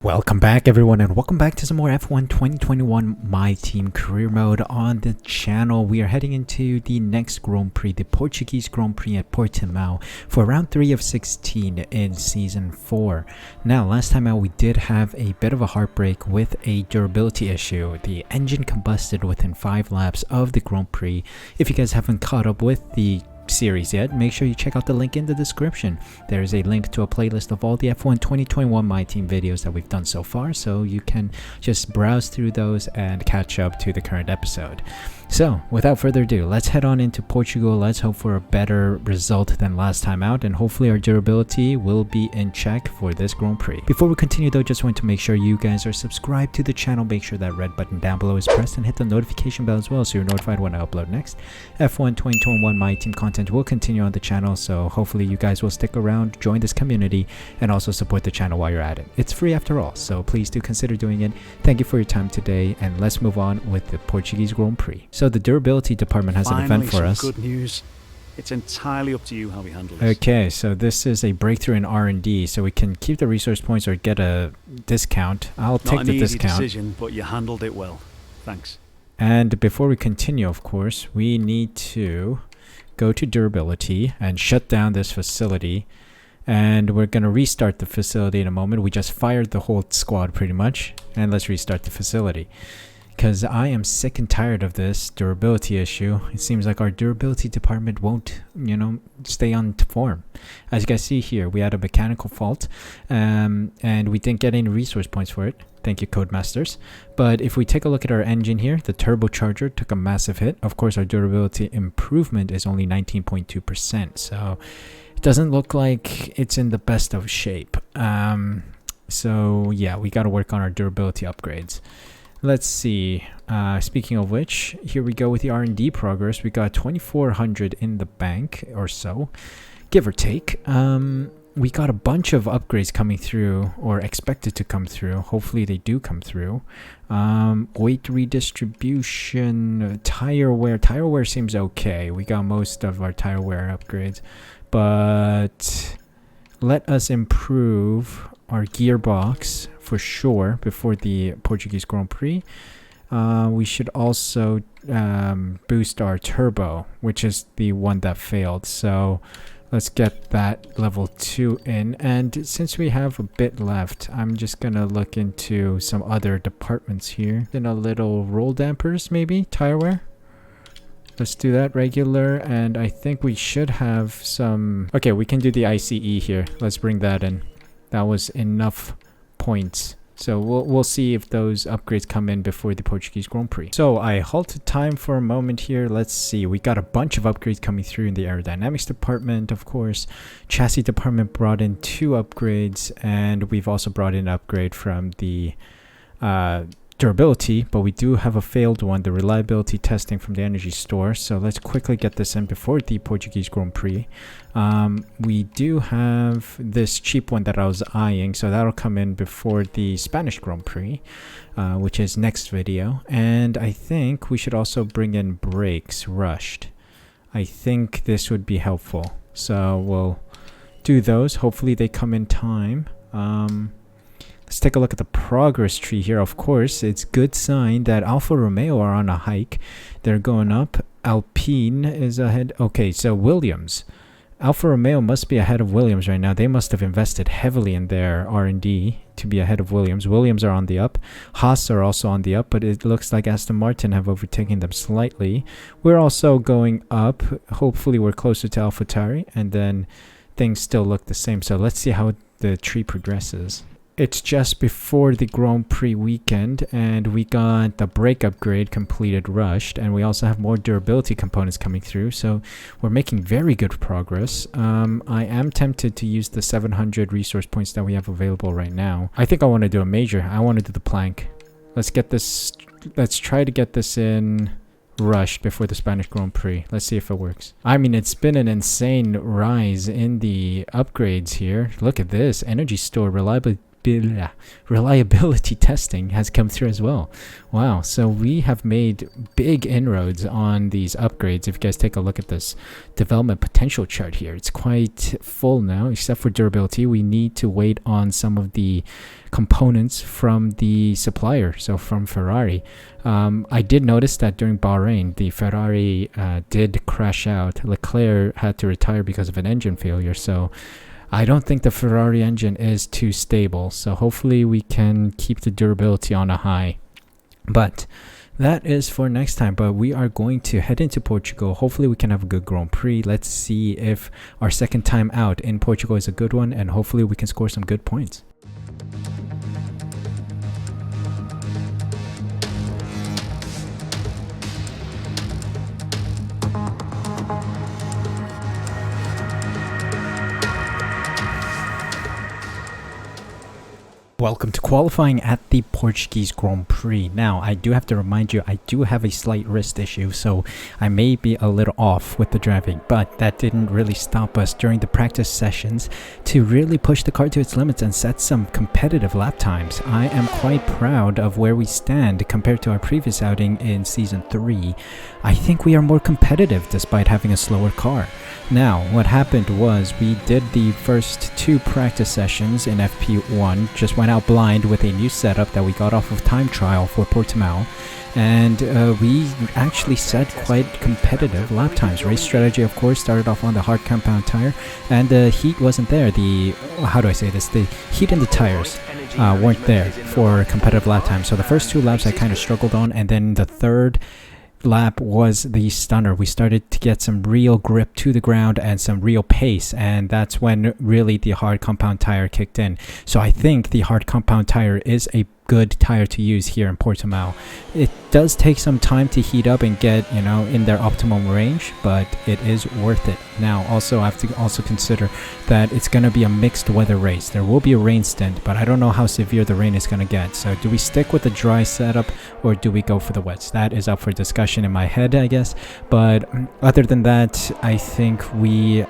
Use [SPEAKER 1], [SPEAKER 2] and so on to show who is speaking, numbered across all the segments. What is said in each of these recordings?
[SPEAKER 1] Welcome back everyone, and welcome back to some more F1 2021 My Team Career Mode on the channel. We are heading into the next Grand Prix, the Portuguese Grand Prix at Portimao, for round 3 of 16 in Season 4. Now, last time out we did have a bit of a heartbreak with a durability issue. The engine combusted within 5 laps of the Grand Prix. If you guys haven't caught up with the series yet, make sure you check out the link in the description. There is a link to a playlist of all the F1 2021 My Team videos that we've done so far, so you can just browse through those and catch up to the current episode. So without further ado, let's head on into Portugal. Let's hope for a better result than last time out, and hopefully our durability will be in check for this Grand Prix. Before we continue though, just want to make sure you guys are subscribed to the channel. Make sure that red button down below is pressed and hit the notification bell as well, so you're notified when I upload next. F1 2021 My Team content will continue on the channel, so hopefully you guys will stick around, join this community, and also support the channel while you're at it. It's free after all, so please do consider doing it. Thank you for your time today, and let's move on with the Portuguese Grand Prix. So the durability department has an event for us.
[SPEAKER 2] Good news. It's entirely up to you how we handle this.
[SPEAKER 1] Okay, so this is a breakthrough in R&D, so we can keep the resource points or get a discount. I'll take the discount.
[SPEAKER 2] Not an easy decision, but you handled it well. Thanks.
[SPEAKER 1] And before we continue, of course, we need to go to durability and shut down this facility. And we're going to restart the facility in a moment. We just fired the whole squad pretty much. And let's restart the facility, because I am sick and tired of this durability issue. It seems like our durability department won't, stay on form. As you guys see here, we had a mechanical fault, and we didn't get any resource points for it. Thank you, Codemasters. But if we take a look at our engine here, the turbocharger took a massive hit. Of course, our durability improvement is only 19.2%, so it doesn't look like it's in the best of shape. So yeah, we got to work on our durability upgrades. Let's see. Speaking of which, here we go with the R&D progress. We got 2,400 in the bank or so, give or take. We got a bunch of upgrades coming through, or expected to come through. Hopefully they do come through. Weight redistribution, tire wear. Tire wear seems okay. We got most of our tire wear upgrades, but let us improve our gearbox for sure before the Portuguese Grand Prix. We should also boost our turbo, which is the one that failed. So let's get that level 2 in. And since we have a bit left, I'm just gonna look into some other departments here. Then a little roll dampers, maybe tire wear. Let's do that regular, and I think we should have some. Okay, we can do the ICE here. Let's bring that in. That was enough points. So we'll see if those upgrades come in before the Portuguese Grand Prix. So I halted time for a moment here. Let's see. We got a bunch of upgrades coming through in the aerodynamics department, of course. Chassis department brought in 2 upgrades, and we've also brought in an upgrade from the durability, but we do have a failed one, the reliability testing from the energy store. So let's quickly get this in before the Portuguese Grand Prix. We do have this cheap one that I was eyeing, so that'll come in before the Spanish Grand Prix, which is next video. And I think we should also bring in brakes rushed. I think this would be helpful, so we'll do those. Hopefully they come in time. Let's take a look at the progress tree here. Of course, it's good sign that Alfa Romeo are on a hike. They're going up. Alpine is ahead. Okay, so Williams. Alfa Romeo must be ahead of Williams right now. They must have invested heavily in their R&D to be ahead of Williams. Williams are on the up. Haas are also on the up, but it looks like Aston Martin have overtaken them slightly. We're also going up. Hopefully we're closer to AlphaTauri, and then things still look the same. So let's see how the tree progresses. It's just before the Grand Prix weekend, and we got the brake upgrade completed rushed, and we also have more durability components coming through, so we're making very good progress. I am tempted to use the 700 resource points that we have available right now. I think I want to do a major. I want to do the plank. Let's try to get this in rushed before the Spanish Grand Prix. Let's see if it works. I mean, it's been an insane rise in the upgrades here. Look at this. Energy store reliability testing has come through as well. Wow, so we have made big inroads on these upgrades. If you guys take a look at this development potential chart here, it's quite full now, except for durability. We need to wait on some of the components from the supplier, so from Ferrari. I did notice that during Bahrain, the Ferrari did crash out. Leclerc had to retire because of an engine failure, so I don't think the Ferrari engine is too stable, so hopefully we can keep the durability on a high. But that is for next time. But we are going to head into Portugal. Hopefully we can have a good Grand Prix. Let's see if our second time out in Portugal is a good one, and hopefully we can score some good points. Welcome to qualifying at the Portuguese Grand Prix. Now, I do have to remind you, I do have a slight wrist issue, so I may be a little off with the driving, but that didn't really stop us during the practice sessions to really push the car to its limits and set some competitive lap times. I am quite proud of where we stand compared to our previous outing in Season 3. I think we are more competitive despite having a slower car. Now, what happened was we did the first 2 practice sessions in FP1, just went out blind with a new setup that we got off of time trial for Portimao, and we actually set quite competitive lap times. Race strategy, of course, started off on the hard compound tire, and the heat wasn't there. The heat in the tires weren't there for competitive lap time. So the first 2 laps I kind of struggled on, and then the third lap was the stunner. We started to get some real grip to the ground and some real pace, and that's when really the hard compound tire kicked in. So I think the hard compound tire is a good tire to use here in Portimao. It does take some time to heat up and get, in their optimum range, but it is worth it. Now, also I have to also consider that it's going to be a mixed weather race. There will be a rain stint, but I don't know how severe the rain is going to get. So do we stick with the dry setup or do we go for the wets? That is up for discussion in my head, I guess. But other than that, I think we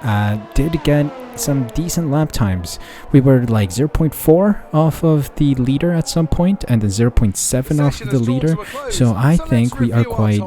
[SPEAKER 1] did get some decent lap times. We were like 0.4 off of the leader at some point, and then 0.7 off of the leader. So I think we are quite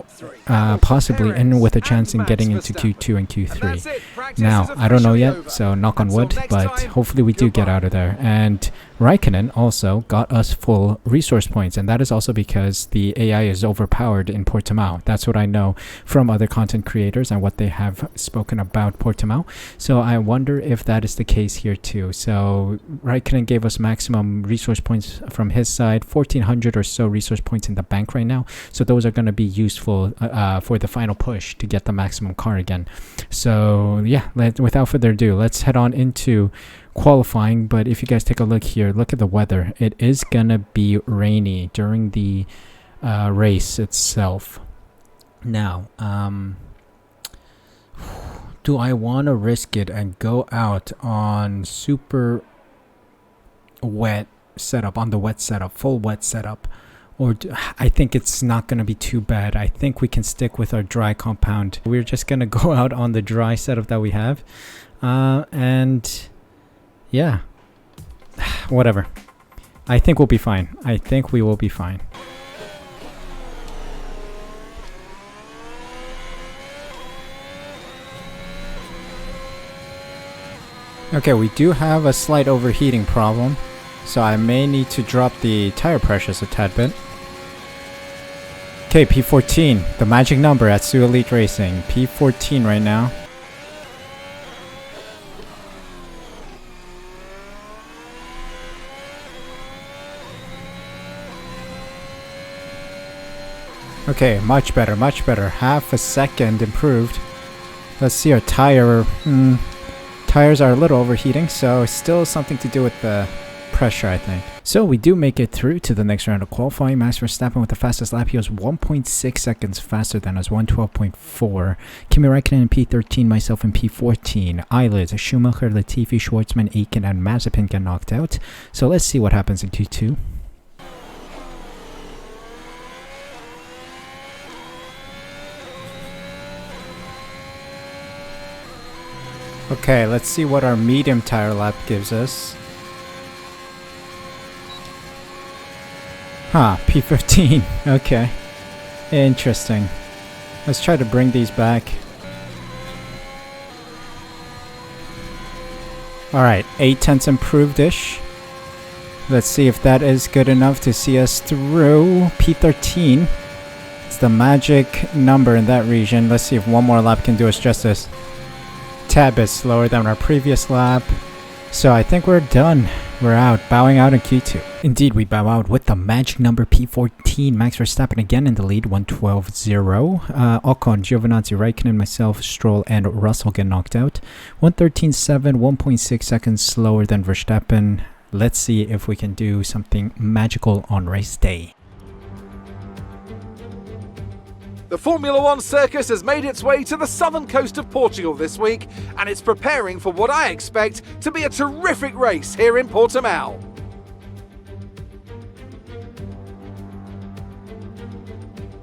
[SPEAKER 1] possibly in with a chance in getting into Q2 and Q3. Now, I don't know yet, so knock on wood, but hopefully we do get out of there. And Raikkonen also got us full resource points, and that is also because the AI is overpowered in Portimao. That's what I know from other content creators and what they have spoken about Portimao. So I wonder if that is the case here too. So Raikkonen gave us maximum resource points from his side, 1400 or so resource points in the bank right now. So those are going to be useful for the final push to get the maximum car again. So yeah, without further ado, let's head on into qualifying. But if you guys take a look here, look at the weather. It is gonna be rainy during the race itself. Now, do I want to risk it and go out on super wet setup, on the wet setup, full wet setup? Or I think it's not going to be too bad. I think we can stick with our dry compound. We're just going to go out on the dry setup that we have. And yeah, whatever. I think we'll be fine. I think we will be fine. Okay, we do have a slight overheating problem, so I may need to drop the tire pressures a tad bit. Okay, P14, the magic number at Su Elite Racing. P14 right now. Okay, much better, much better. Half a second improved. Let's see our tire. Tires are a little overheating, so still something to do with the pressure, I think. So we do make it through to the next round of qualifying. Max Verstappen with the fastest lap. He was 1.6 seconds faster than us, 112.4. Kimi Räikkönen in P13, myself in P14. Eyelids, Schumacher, Latifi, Schwartzman, Aiken, and Mazepin get knocked out. So let's see what happens in Q2. Okay, let's see what our medium tire lap gives us. Huh, P15. Okay. Interesting. Let's try to bring these back. Alright, 8/10 improved-ish. Let's see if that is good enough to see us through. P13. It's the magic number in that region. Let's see if one more lap can do us justice. Tad bit slower than our previous lap. So I think we're done. We're out. Bowing out in Q2. Indeed, we bow out with the magic number P14. Max Verstappen again in the lead, 112.0. Ocon, Giovinazzi, Raikkonen, myself, Stroll, and Russell get knocked out. 113.7, 1.6 seconds slower than Verstappen. Let's see if we can do something magical on race day.
[SPEAKER 3] The Formula One circus has made its way to the southern coast of Portugal this week, and it's preparing for what I expect to be a terrific race here in Portimao.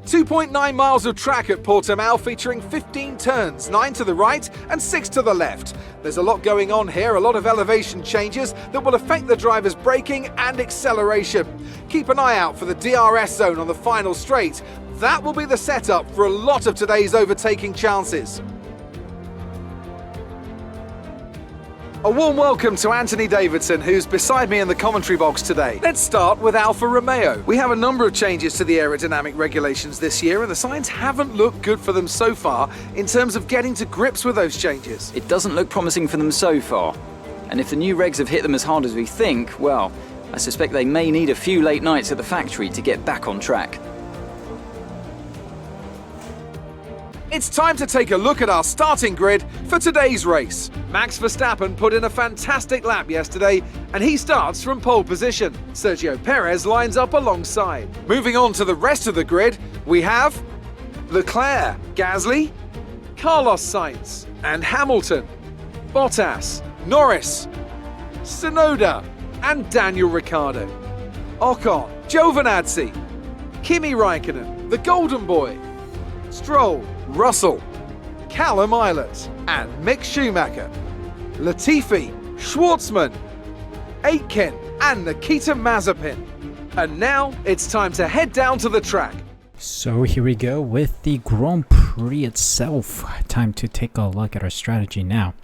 [SPEAKER 3] .9 miles of track at Portimao, featuring 15 turns, 9 to the right and 6 to the left. There's a lot going on here, a lot of elevation changes that will affect the driver's braking and acceleration. Keep an eye out for the DRS zone on the final straight. That will be the setup for a lot of today's overtaking chances. A warm welcome to Anthony Davidson, who's beside me in the commentary box today. Let's start with Alfa Romeo. We have a number of changes to the aerodynamic regulations this year, and the signs haven't looked good for them so far in terms of getting to grips with those changes.
[SPEAKER 4] It doesn't look promising for them so far. And if the new regs have hit them as hard as we think, well, I suspect they may need a few late nights at the factory to get back on track.
[SPEAKER 3] It's time to take a look at our starting grid for today's race. Max Verstappen put in a fantastic lap yesterday, and he starts from pole position. Sergio Perez lines up alongside. Moving on to the rest of the grid, we have Leclerc, Gasly, Carlos Sainz, and Hamilton, Bottas, Norris, Tsunoda, and Daniel Ricciardo. Ocon, Giovinazzi, Kimi Raikkonen, the Golden Boy, Stroll, Russell, Callum Ilott, and Mick Schumacher, Latifi, Schwartzman, Aitken, and Nikita Mazepin. And now it's time to head down to the track.
[SPEAKER 1] So here we go with the Grand Prix itself. Time to take a look at our strategy now.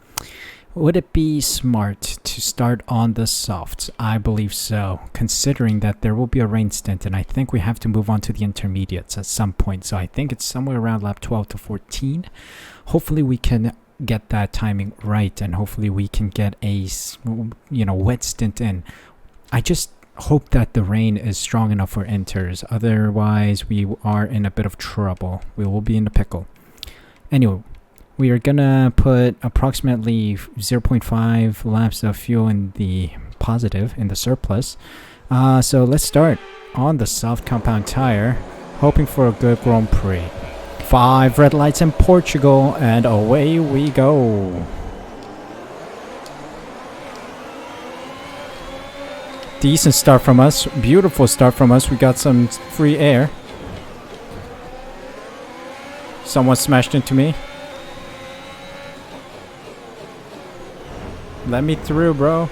[SPEAKER 1] Would it be smart to start on the softs? I believe so, considering that there will be a rain stint, and I think we have to move on to the intermediates at some point. So I think it's somewhere around lap 12 to 14. Hopefully we can get that timing right, and hopefully we can get a wet stint in. I just hope that the rain is strong enough for inters. Otherwise, we are in a bit of trouble. We will be in a pickle. Anyway, we are gonna put approximately 0.5 laps of fuel in the positive, in the surplus. So let's start on the soft compound tire, hoping for a good Grand Prix. 5 red lights in Portugal, and away we go. Decent start from us, beautiful start from us. We got some free air. Someone smashed into me. Let me through, bro.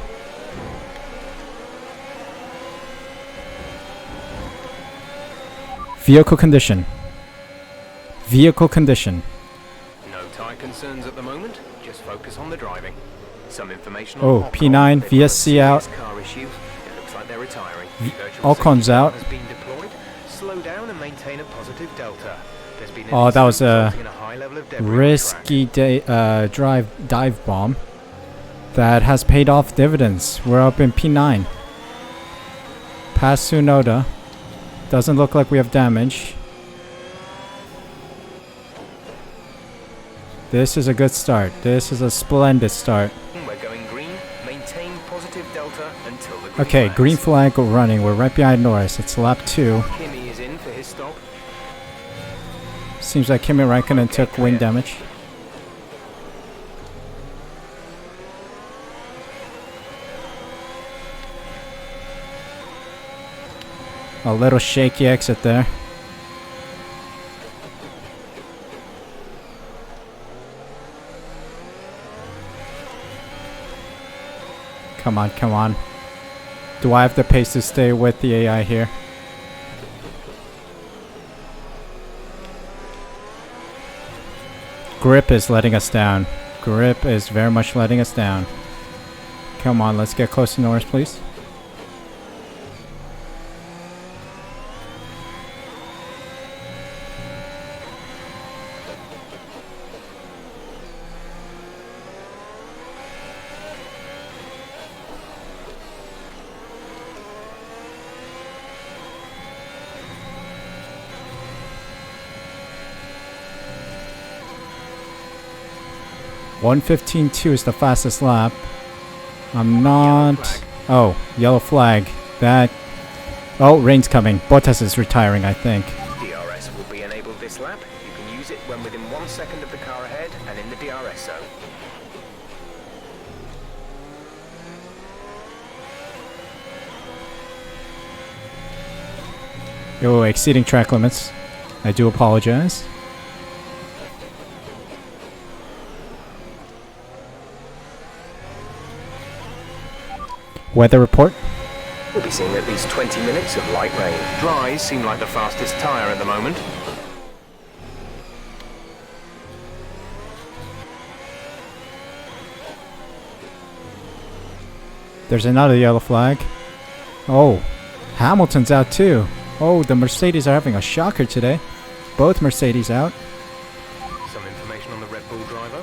[SPEAKER 1] Vehicle condition. Vehicle condition.
[SPEAKER 5] No tyre concerns at the moment. Just focus on the driving. Some information
[SPEAKER 1] Oh,
[SPEAKER 5] on
[SPEAKER 1] P9,
[SPEAKER 5] Ocon. They've got a
[SPEAKER 1] VSC out.
[SPEAKER 5] serious car issue. It looks like they're retiring.
[SPEAKER 1] Ocon's out.
[SPEAKER 5] Has been deployed. Slow down and maintain a positive delta. There's been an
[SPEAKER 1] Oh, that was a
[SPEAKER 5] resulting in high level of debris on the
[SPEAKER 1] risky dive bomb that has paid off dividends. We're up in P9. Past Tsunoda. Doesn't look like we have damage. This is a good start. This is a splendid start.
[SPEAKER 5] track. We're going green. Maintain positive delta until the green
[SPEAKER 1] Okay,
[SPEAKER 5] flags.
[SPEAKER 1] green flag running. We're right behind Norris. It's lap 2.
[SPEAKER 5] Kimi is in for his stop.
[SPEAKER 1] Seems like Kimi Raikkonen took wind damage. A little shaky exit there. Come on, come on. Do I have the pace to stay with the AI here? grip is letting us down. Grip is very much letting us down. Come on, let's get close to Norris, please. .115.2 is the fastest lap. I'm not... Oh, yellow flag. That... Oh, rain's coming. Bottas is retiring, I think.
[SPEAKER 5] DRS will be enabled this lap. You can use it when within 1 second of the car ahead and in the DRS zone.
[SPEAKER 1] Oh, exceeding track limits. I do apologize. Weather report.
[SPEAKER 5] We'll be seeing at least 20 minutes of light rain. Dries seem like the fastest tyre at the moment.
[SPEAKER 1] There's another yellow flag. Oh, Hamilton's out too. Oh, the Mercedes are having a shocker today. Both Mercedes out.
[SPEAKER 5] Some information on the Red Bull driver.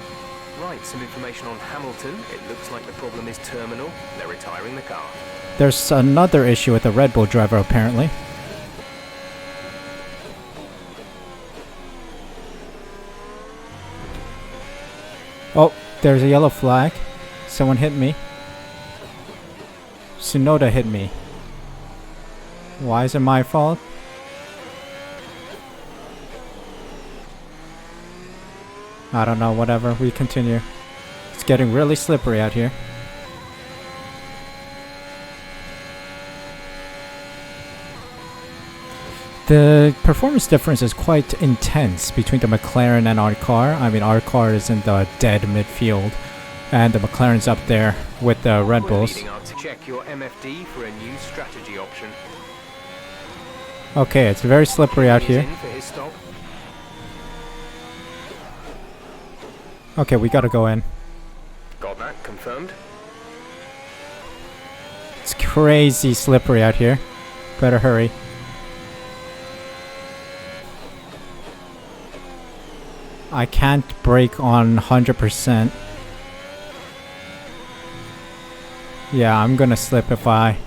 [SPEAKER 5] Right, some information on Hamilton. It looks like the problem is terminal. They're retiring the car.
[SPEAKER 1] There's another issue with the Red Bull driver apparently. Oh, there's a yellow flag. Someone hit me. Tsunoda hit me. Why is it my fault? I don't know, whatever. We continue. It's getting really slippery out here. The performance difference is quite intense between the McLaren and our car. I mean, our car is in the dead midfield, and the McLaren's up there with the Red Bulls.
[SPEAKER 5] Check your MFD for a new strategy option.
[SPEAKER 1] Okay, it's very slippery out here. Okay, we gotta go in.
[SPEAKER 5] Got that confirmed.
[SPEAKER 1] It's crazy slippery out here. Better hurry. I can't brake on 100%. Yeah, I'm gonna slip if I...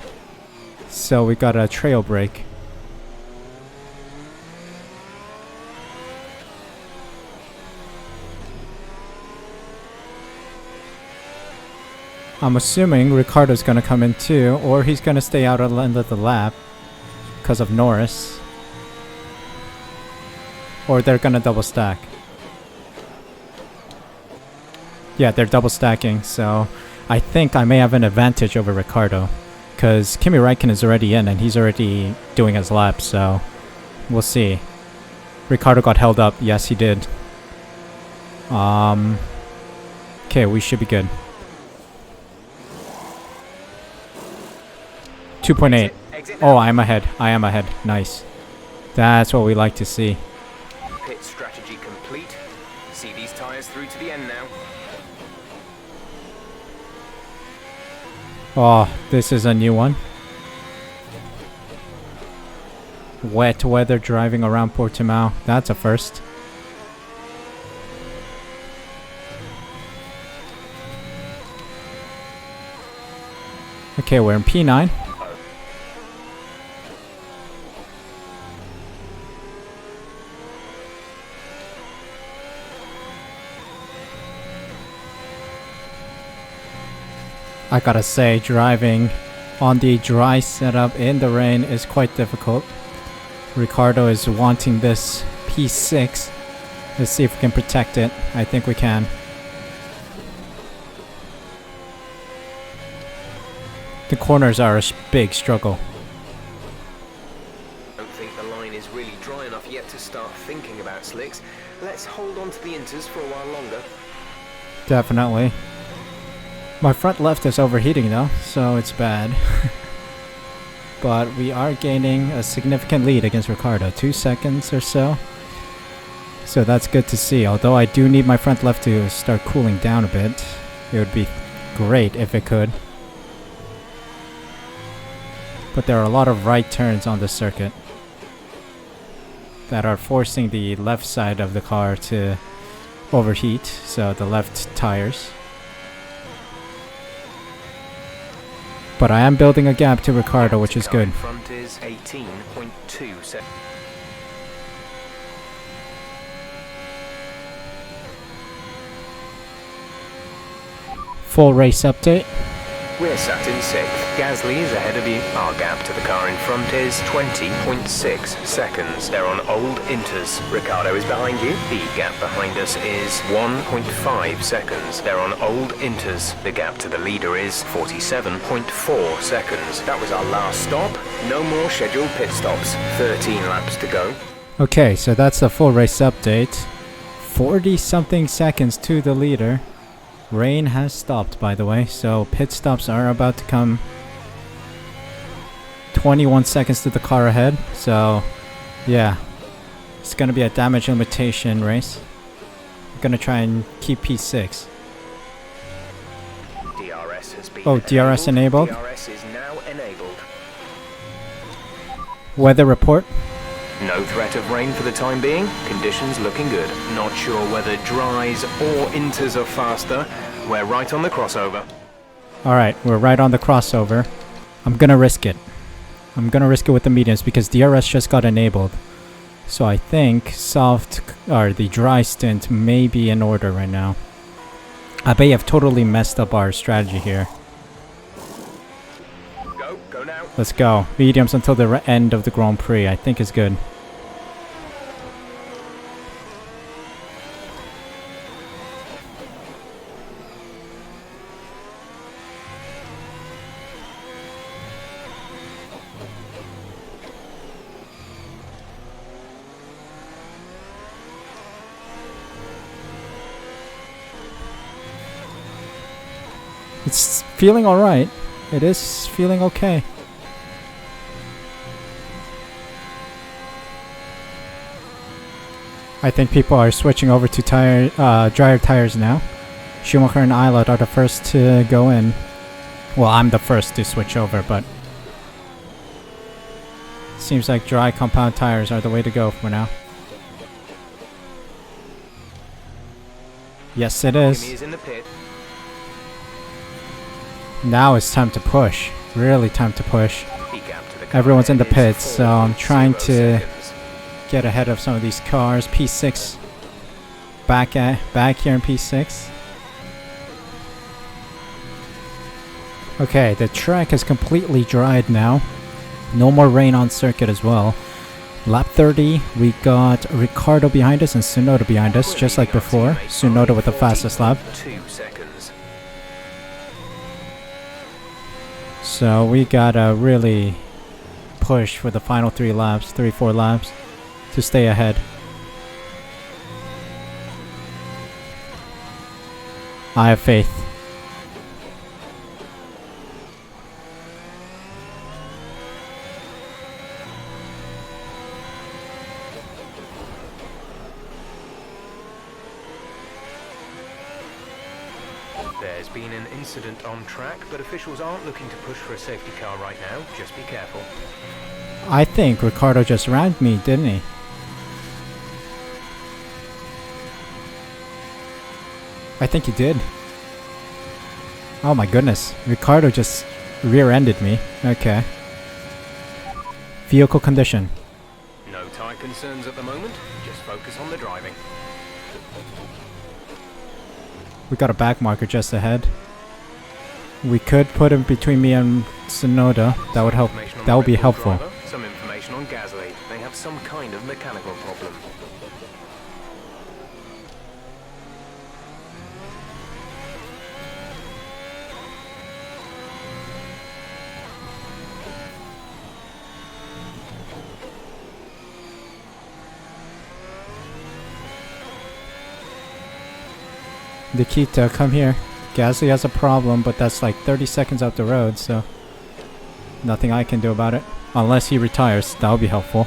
[SPEAKER 1] So we got a trail brake. I'm assuming Ricciardo's gonna come in too, or he's gonna stay out at the end of the lap because of Norris. Or they're gonna double stack. Yeah, they're double stacking, so I think I may have an advantage over Ricciardo, because Kimi Räikkönen is already in and he's already doing his lap, so we'll see. Ricciardo got held up. Yes, he did. Okay, we should be good. 2.8. Oh, I am ahead. I am ahead. Nice. That's what we like to see.
[SPEAKER 5] Pit strategy complete. See these tires through to the end now.
[SPEAKER 1] Oh, this is a new one. Wet weather driving around Portimao. That's a first. Okay, we're in P9. I gotta say, driving on the dry setup in the rain is quite difficult. Ricciardo is wanting this P6. Let's see if we can protect it. I think we can. The corners are a big struggle.
[SPEAKER 5] I don't think the line is really dry enough yet to start thinking about slicks. Let's hold on to the inters for a while longer.
[SPEAKER 1] Definitely. My front left is overheating though, so it's bad. But we are gaining a significant lead against Ricciardo. 2 seconds or so. So that's good to see. Although I do need my front left to start cooling down a bit. It would be great if it could. But there are a lot of right turns on this circuit that are forcing the left side of the car to overheat, so the left tires. But I am building a gap to Ricardo, which is good.
[SPEAKER 5] Front is 18.2 seconds.
[SPEAKER 1] Full race update.
[SPEAKER 5] We're sat in 6th. Gasly is ahead of you. Our gap to the car in front is 20.6 seconds. They're on old inters. Ricardo is behind you. The gap behind us is 1.5 seconds. They're on old inters. The gap to the leader is 47.4 seconds. That was our last stop. No more scheduled pit stops. 13 laps to go.
[SPEAKER 1] Okay, so that's the full race update. 40 something seconds to the leader. Rain has stopped, by the way, so pit stops are about to come. 21 seconds to the car ahead, so yeah, it's gonna be a damage limitation race. I'm gonna try and keep P6.
[SPEAKER 5] DRS has been
[SPEAKER 1] DRS enabled.
[SPEAKER 5] DRS is now enabled.
[SPEAKER 1] Weather report.
[SPEAKER 5] No threat of rain for the time being. Conditions looking good. Not sure whether dries or inters are faster. We're right on the crossover.
[SPEAKER 1] Alright, we're right on the crossover. I'm gonna risk it. I'm gonna risk it with the mediums because DRS just got enabled. So I think soft, or the dry stint may be in order right now. I bet you have totally messed up our strategy here.
[SPEAKER 5] Go now.
[SPEAKER 1] Let's go. Mediums until the end of the Grand Prix, I think is good. It's feeling alright. It is feeling okay. I think people are switching over to drier tires now. Schumacher and Eilert are the first to go in. Well, I'm the first to switch over, but seems like dry compound tires are the way to go for now. Yes, it is.
[SPEAKER 5] Kimi is in the pit.
[SPEAKER 1] Now it's time to push. Really time to push.
[SPEAKER 5] The gap to the car
[SPEAKER 1] Everyone's in the
[SPEAKER 5] is
[SPEAKER 1] pits, so I'm trying
[SPEAKER 5] 4.0
[SPEAKER 1] to
[SPEAKER 5] seconds.
[SPEAKER 1] get ahead of some of these cars. P6 back here in P6. Okay, the track is completely dried now. No more rain on circuit as well. Lap 30, we got Ricardo behind us and Tsunoda behind us, just like before. Tsunoda with the fastest lap.
[SPEAKER 5] 2 seconds.
[SPEAKER 1] So we gotta really push for the final 4 laps to stay ahead. I have faith.
[SPEAKER 5] There's been an incident on track, but officials aren't looking to push for a safety car right now. Just be careful.
[SPEAKER 1] I think Ricardo just rammed me, didn't he? I think he did. Oh my goodness. Ricardo just rear-ended me. Okay. Vehicle condition.
[SPEAKER 5] No tyre concerns at the moment. Just focus on the driving.
[SPEAKER 1] We got a back marker just ahead. We could put him between me and Tsunoda. That would help. That would be helpful.
[SPEAKER 5] Some information on Gasly. They have some kind of mechanical problem.
[SPEAKER 1] Nikita, come here. Gasly has a problem, but that's like 30 seconds up the road, so nothing I can do about it. Unless he retires, that would be helpful.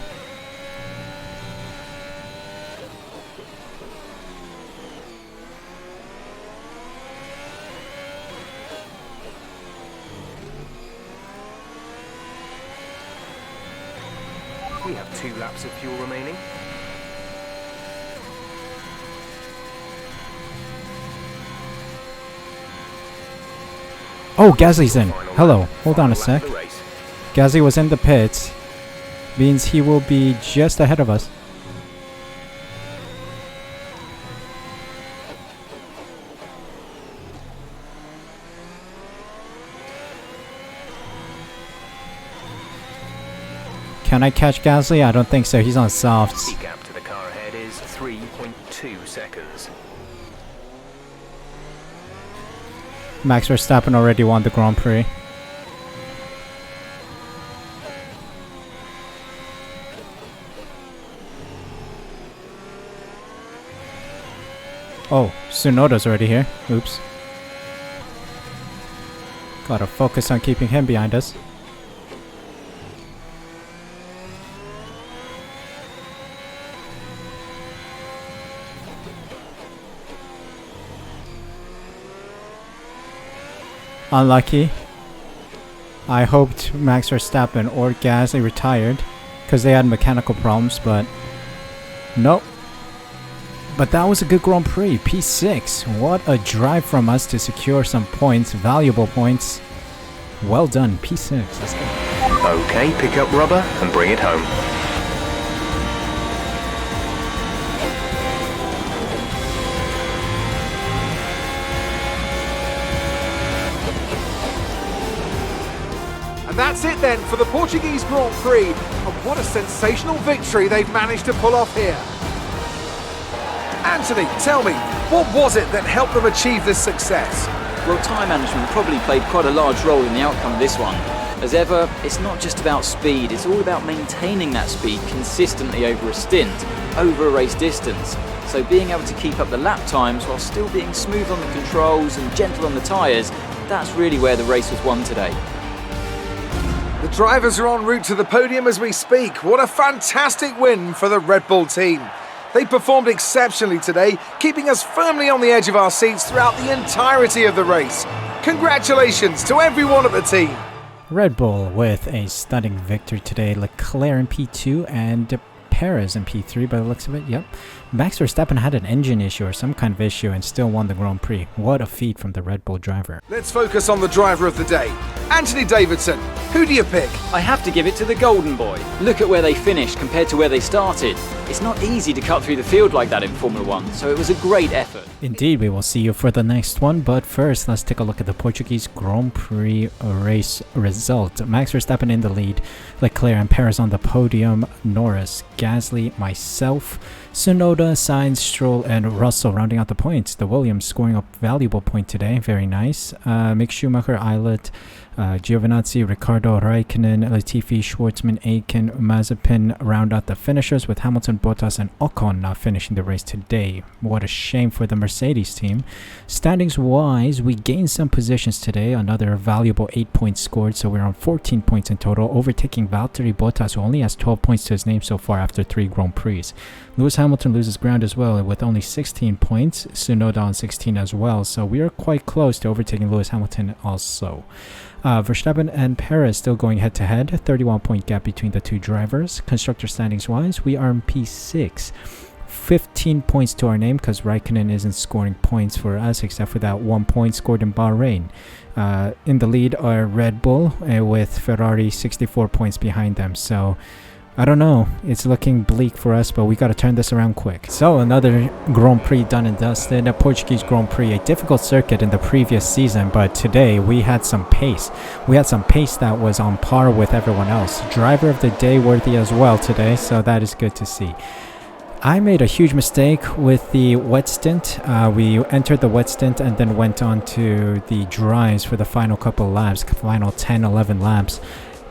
[SPEAKER 5] We have 2 laps of fuel remaining.
[SPEAKER 1] Oh, Gasly's in. Hello. Hold on a
[SPEAKER 5] Final lap
[SPEAKER 1] sec.
[SPEAKER 5] of the race.
[SPEAKER 1] Gasly was in the pits. Means he will be just ahead of us. Can I catch Gasly? I don't think so. He's on softs.
[SPEAKER 5] The gap to the car ahead is 3.2 seconds.
[SPEAKER 1] Max Verstappen already won the Grand Prix. Oh, Tsunoda's already here. Oops. Gotta focus on keeping him behind us. Unlucky. I hoped Max Verstappen or Gasly retired because they had mechanical problems, but nope. But that was a good Grand Prix. P6. What a drive from us to secure some points, valuable points. Well done, P6. Let's go.
[SPEAKER 5] Okay, pick up rubber and bring it home.
[SPEAKER 3] And that's it then for the Portuguese Grand Prix. And what a sensational victory they've managed to pull off here. Anthony, tell me, what was it that helped them achieve this success?
[SPEAKER 4] Well, time management probably played quite a large role in the outcome of this one. As ever, it's not just about speed, it's all about maintaining that speed consistently over a stint, over a race distance. So being able to keep up the lap times while still being smooth on the controls and gentle on the tyres, that's really where the race was won today.
[SPEAKER 3] The drivers are en route to the podium as we speak. What a fantastic win for the Red Bull team. They performed exceptionally today, keeping us firmly on the edge of our seats throughout the entirety of the race. Congratulations to everyone at the team.
[SPEAKER 1] Red Bull with a stunning victory today. Leclerc in P2 and Perez in P3 by the looks of it. Yep. Max Verstappen had an engine issue or some kind of issue and still won the Grand Prix. What a feat from the Red Bull driver.
[SPEAKER 3] Let's focus on the driver of the day. Anthony Davidson, who do you pick?
[SPEAKER 4] I have to give it to the Golden Boy. Look at where they finished compared to where they started. It's not easy to cut through the field like that in Formula 1, so it was a great effort.
[SPEAKER 1] Indeed, we will see you for the next one, but first let's take a look at the Portuguese Grand Prix race result. Max Verstappen in the lead, Leclerc and Perez on the podium, Norris, Gasly, myself, Tsunoda, Sainz, Stroll, and Russell rounding out the points. The Williams scoring a valuable point today, very nice. Mick Schumacher, Eilert, Giovinazzi, Ricciardo, Raikkonen, Latifi, Schwartzman, Aiken, Mazepin round out the finishers with Hamilton, Bottas, and Ocon not finishing the race today. What a shame for the Mercedes team. Standings wise, we gained some positions today, another valuable 8 points scored, so we're on 14 points in total, overtaking Valtteri Bottas, who only has 12 points to his name so far after 3 Grand Prix. Lewis Hamilton loses ground as well with only 16 points, Tsunoda on 16 as well, so we are quite close to overtaking Lewis Hamilton also. Verstappen and Perez still going head to head, 31-point gap between the two drivers. Constructor standings wise, we are in P6. 15 points to our name because Raikkonen isn't scoring points for us except for that 1 point scored in Bahrain. In the lead are Red Bull with Ferrari 64 points behind them. So I don't know, it's looking bleak for us, but we got to turn this around quick. So another Grand Prix done and dusted, a Portuguese Grand Prix, a difficult circuit in the previous season, but today we had some pace. We had some pace that was on par with everyone else. Driver of the day worthy as well today, so that is good to see. I made a huge mistake with the wet stint. We entered the wet stint and then went on to the dries for the final couple laps, final 10-11 laps.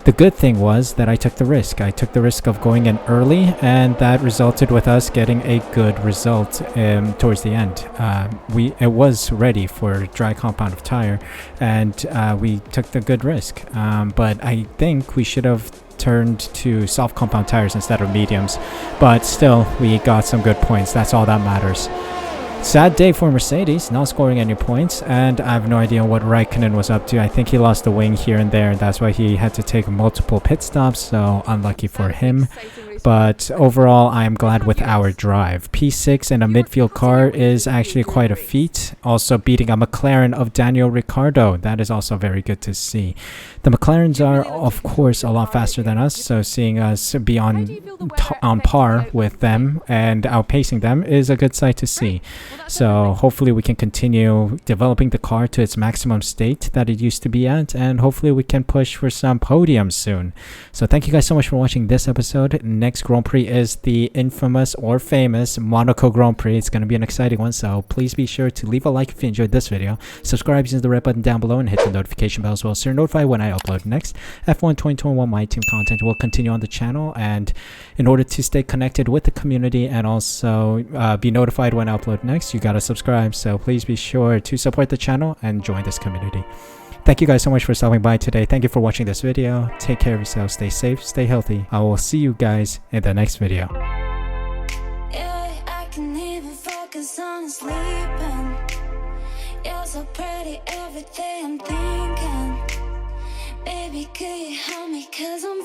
[SPEAKER 1] The good thing was that I took the risk. I took the risk of going in early, and that resulted with us getting a good result towards the end. It was ready for dry compound of tire, and we took the good risk. But I think we should have turned to soft compound tires instead of mediums. But still, we got some good points. That's all that matters. Sad day for Mercedes, not scoring any points, and I have no idea what Raikkonen was up to. I think he lost the wing here and there, and that's why he had to take multiple pit stops, so unlucky for him. but overall I am glad with our drive. P6 in a midfield car is actually quite a feat. Also beating a McLaren of Daniel Ricciardo, that is also very good to see. The McLarens are of course a lot faster than us, so seeing us be on par with them and outpacing them is a good sight to see. So hopefully we can continue developing the car to its maximum state that it used to be at, and hopefully we can push for some podiums soon. So thank you guys so much for watching this episode. Next Grand Prix is the infamous or famous Monaco Grand Prix. It's going to be an exciting one, so please be sure to leave a like if you enjoyed this video, subscribe using the red button down below, and hit the notification bell as well so you're notified when I upload next. F1 2021 My Team content will continue on the channel, and in order to stay connected with the community and also be notified when I upload next, you gotta subscribe. So please be sure to support the channel and join this community. Thank you guys so much for stopping by today. Thank you for watching this video. Take care of yourselves, stay safe, stay healthy. I will see you guys in the next video.
[SPEAKER 6] Yeah, I can even focus on sleeping. You're so pretty every day I'm thinking. Baby, could you help me, 'cause I'm